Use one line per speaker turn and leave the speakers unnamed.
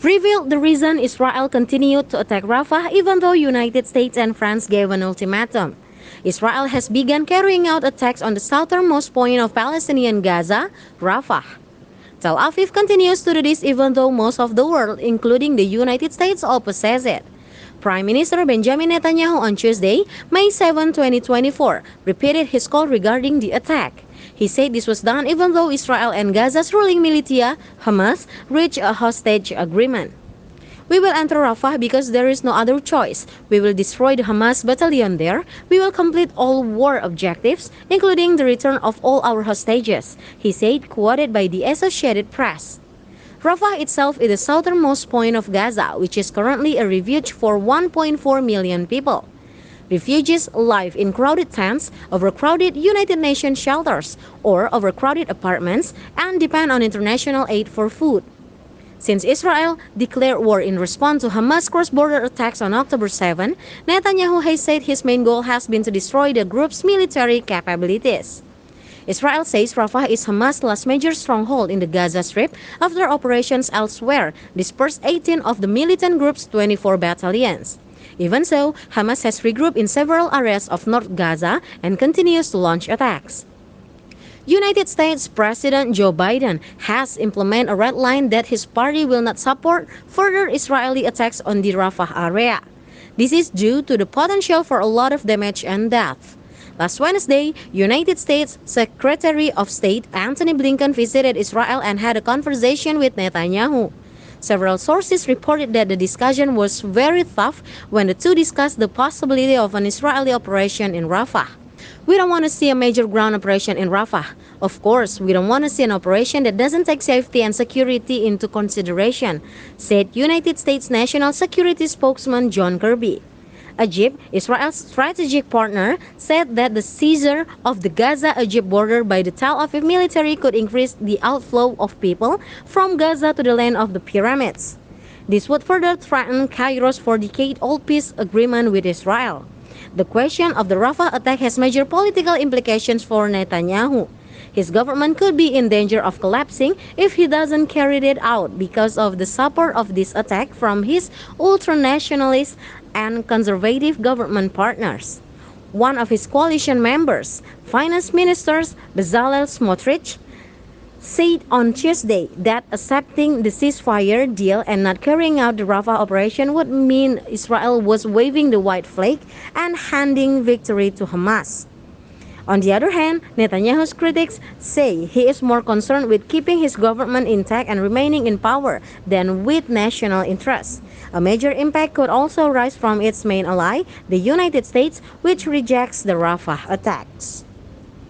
revealed the reason Israel continued to attack Rafah even though United States and France gave an ultimatum. Israel has begun carrying out attacks on the southernmost point of Palestinian Gaza, Rafah. Tel Aviv continues to do this even though most of the world, including the United States, opposes it. Prime Minister Benjamin Netanyahu on Tuesday, May 7, 2024, repeated his call regarding the attack. He said this was done even though Israel and Gaza's ruling militia, Hamas, reached a hostage agreement. We will enter Rafah because there is no other choice. We will destroy the Hamas battalion there. We will complete all war objectives, including the return of all our hostages, he said, quoted by the Associated Press. Rafah itself is the southernmost point of Gaza, which is currently a refuge for 1.4 million people. Refugees live in crowded tents, overcrowded United Nations shelters, or overcrowded apartments, and depend on international aid for food. Since Israel declared war in response to Hamas cross-border attacks on October 7, Netanyahu has said his main goal has been to destroy the group's military capabilities. Israel says Rafah is Hamas' last major stronghold in the Gaza Strip after operations elsewhere dispersed 18 of the militant group's 24 battalions. Even so, Hamas has regrouped in several areas of North Gaza and continues to launch attacks. United States President Joe Biden has implemented a red line that his party will not support further Israeli attacks on the Rafah area. This is due to the potential for a lot of damage and death. Last Wednesday, United States Secretary of State Antony Blinken visited Israel and had a conversation with Netanyahu. Several sources reported that the discussion was very tough when the two discussed the possibility of an Israeli operation in Rafah. We don't want to see a major ground operation in Rafah. Of course, we don't want to see an operation that doesn't take safety and security into consideration, said United States National Security spokesman John Kirby. Egypt, Israel's strategic partner, said that the seizure of the Gaza-Egypt border by the Tel Aviv military could increase the outflow of people from Gaza to the land of the pyramids. This would further threaten Cairo's 4-decade-old peace agreement with Israel. The question of the Rafah attack has major political implications for Netanyahu. His government could be in danger of collapsing if he doesn't carry it out because of the support of this attack from his ultranationalist and conservative government partners. One of his coalition members, Finance Minister Bezalel Smotrich, said on Tuesday that accepting the ceasefire deal and not carrying out the Rafah operation would mean Israel was waving the white flag and handing victory to Hamas. On the other hand, Netanyahu's critics say he is more concerned with keeping his government intact and remaining in power than with national interests. A major impact could also rise from its main ally, the United States, which rejects the Rafah attacks.